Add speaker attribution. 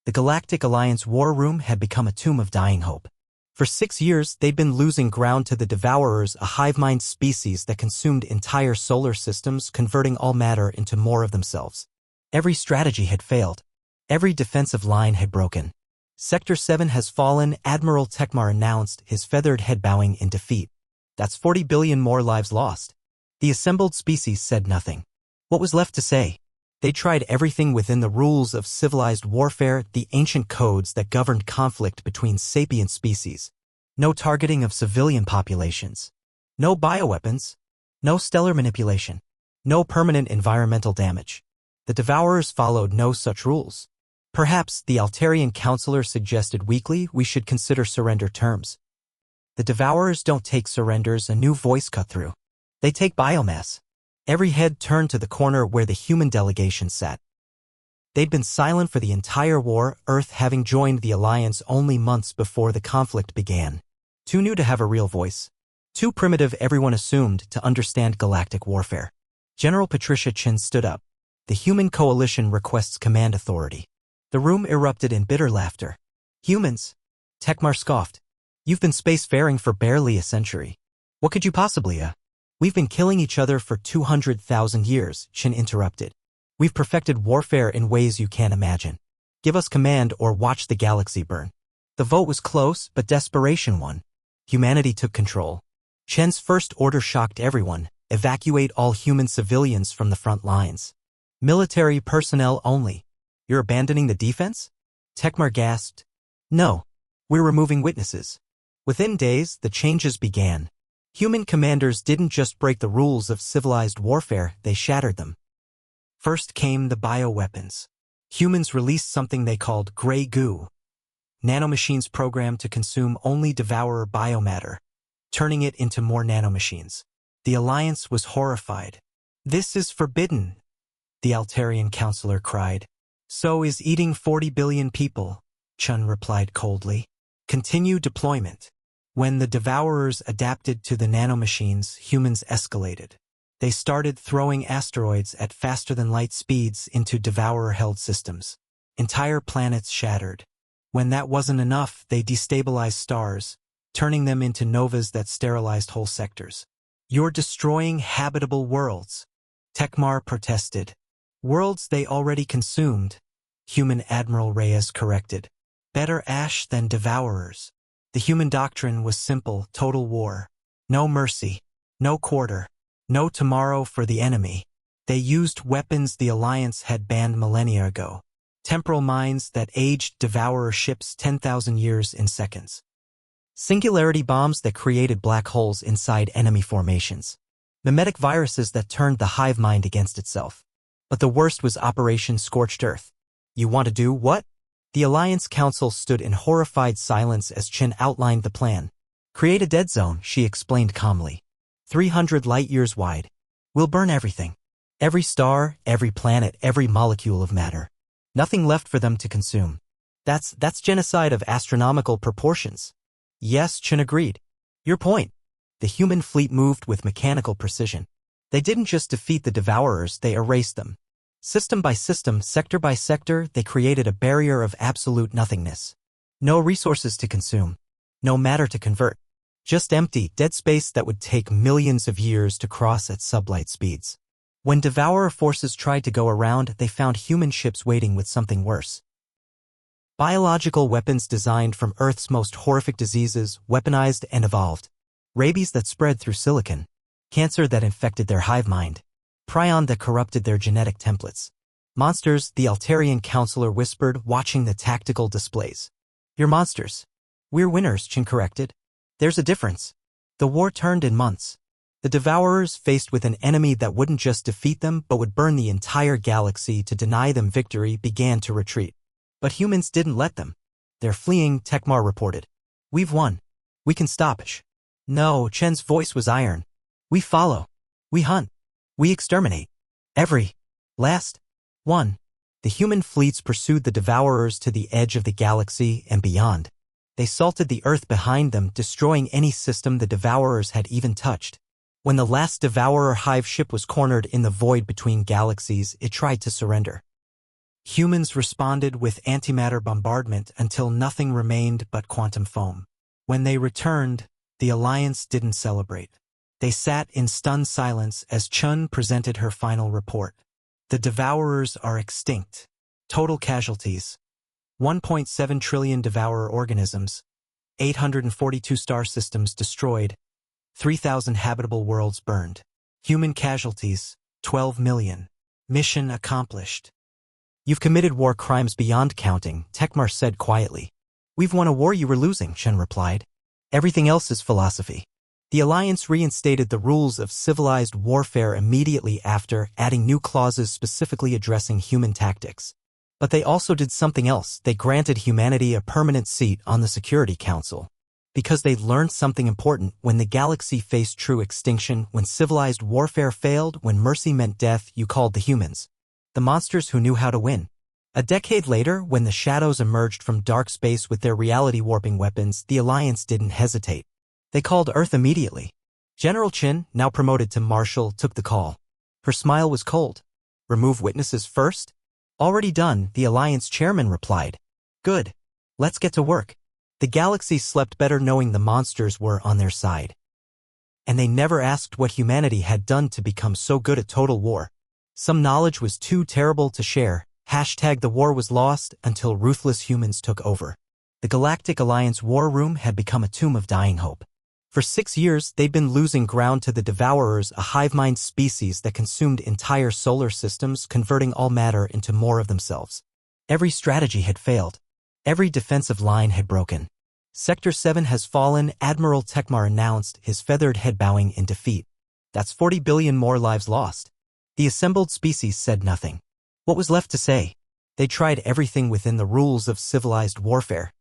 Speaker 1: The Galactic Alliance war room had become a tomb of dying hope. For 6 years, they'd been losing ground to the Devourers, a hive-mind species that consumed entire solar systems, converting all matter into more of themselves. Every strategy had failed. Every defensive line had broken. Sector 7 has fallen, Admiral Tekmar announced, his feathered head bowing in defeat. That's 40 billion more lives lost. The assembled species said nothing. What was left to say? They tried everything within the rules of civilized warfare, the ancient codes that governed conflict between sapient species. No targeting of civilian populations. No bioweapons. No stellar manipulation. No permanent environmental damage. The Devourers followed no such rules. Perhaps, the Altarian counselor suggested weakly, we should consider surrender terms. The Devourers don't take surrenders, a new voice cut through. They take biomass. Every head turned to the corner where the human delegation sat. They'd been silent for the entire war, Earth having joined the Alliance only months before the conflict began. Too new to have a real voice. Too primitive, everyone assumed, to understand galactic warfare. General Patricia Chin stood up. The human coalition requests command authority. The room erupted in bitter laughter. Humans? Tekmar scoffed. You've been spacefaring for barely a century. What could you possibly, We've been killing each other for 200,000 years, Chin interrupted. We've perfected warfare in ways you can't imagine. Give us command or watch the galaxy burn. The vote was close, but desperation won. Humanity took control. Chen's first order shocked everyone. Evacuate all human civilians from the front lines. Military personnel only. You're abandoning the defense? Tekmar gasped. No. We're removing witnesses. Within days, the changes began. Human commanders didn't just break the rules of civilized warfare, they shattered them. First came the bioweapons. Humans released something they called gray goo. Nanomachines programmed to consume only devourer biomatter, turning it into more nanomachines. The Alliance was horrified. This is forbidden, the Altarian counselor cried. So is eating 40 billion people, Chun replied coldly. Continue deployment. When the Devourers adapted to the nanomachines, humans escalated. They started throwing asteroids at faster-than-light speeds into Devourer-held systems. Entire planets shattered. When that wasn't enough, they destabilized stars, turning them into novas that sterilized whole sectors. You're destroying habitable worlds, Tekmar protested. Worlds they already consumed, Human Admiral Reyes corrected. Better ash than Devourers. The human doctrine was simple, total war. No mercy, no quarter, no tomorrow for the enemy. They used weapons the Alliance had banned millennia ago. Temporal mines that aged Devourer ships 10,000 years in seconds. Singularity bombs that created black holes inside enemy formations. Mimetic viruses that turned the hive mind against itself. But the worst was Operation Scorched Earth. You want to do what? The Alliance Council stood in horrified silence as Chin outlined the plan. Create a dead zone, she explained calmly. 300 light-years wide. We'll burn everything. Every star, every planet, every molecule of matter. Nothing left for them to consume. That's genocide of astronomical proportions. Yes, Chin agreed. Your point. The human fleet moved with mechanical precision. They didn't just defeat the Devourers, they erased them. System by system, sector by sector, they created a barrier of absolute nothingness. No resources to consume. No matter to convert. Just empty, dead space that would take millions of years to cross at sublight speeds. When Devourer forces tried to go around, they found human ships waiting with something worse. Biological weapons designed from Earth's most horrific diseases, weaponized and evolved. Rabies that spread through silicon. Cancer that infected their hive mind. Prion that corrupted their genetic templates. Monsters, the Altarian counselor whispered, watching the tactical displays. You're monsters. We're winners, Chin corrected. There's a difference. The war turned in months. The Devourers, faced with an enemy that wouldn't just defeat them but would burn the entire galaxy to deny them victory, began to retreat. But humans didn't let them. They're fleeing, Tekmar reported. We've won. We can stop it. No, Chen's voice was iron. We follow. We hunt. We exterminate. Every last one. The human fleets pursued the Devourers to the edge of the galaxy and beyond. They salted the Earth behind them, destroying any system the Devourers had even touched. When the last Devourer hive ship was cornered in the void between galaxies, it tried to surrender. Humans responded with antimatter bombardment until nothing remained but quantum foam. When they returned, the Alliance didn't celebrate. They sat in stunned silence as Chun presented her final report. The Devourers are extinct. Total casualties: 1.7 trillion Devourer organisms, 842 star systems destroyed, 3,000 habitable worlds burned. Human casualties: 12 million. Mission accomplished. You've committed war crimes beyond counting, Tekmar said quietly. We've won a war you were losing, Chen replied. Everything else is philosophy. The Alliance reinstated the rules of civilized warfare immediately after, adding new clauses specifically addressing human tactics. But they also did something else. They granted humanity a permanent seat on the Security Council. Because they'd learned something important: when the galaxy faced true extinction, when civilized warfare failed, when mercy meant death, you called the humans the monsters who knew how to win. A decade later, when the Shadows emerged from dark space with their reality-warping weapons, the Alliance didn't hesitate. They called Earth immediately. General Chin, now promoted to Marshal, took the call. Her smile was cold. Remove witnesses first? Already done, the Alliance chairman replied. Good. Let's get to work. The galaxy slept better knowing the monsters were on their side. And they never asked what humanity had done to become so good at total war. Some knowledge was too terrible to share. The war was lost until ruthless humans took over. The Galactic Alliance war room had become a tomb of dying hope. For 6 years, they'd been losing ground to the Devourers, a hive-mind species that consumed entire solar systems, converting all matter into more of themselves. Every strategy had failed. Every defensive line had broken. Sector 7 has fallen, Admiral Tekmar announced, his feathered head bowing in defeat. That's 40 billion more lives lost. The assembled species said nothing. What was left to say? They tried everything within the rules of civilized warfare.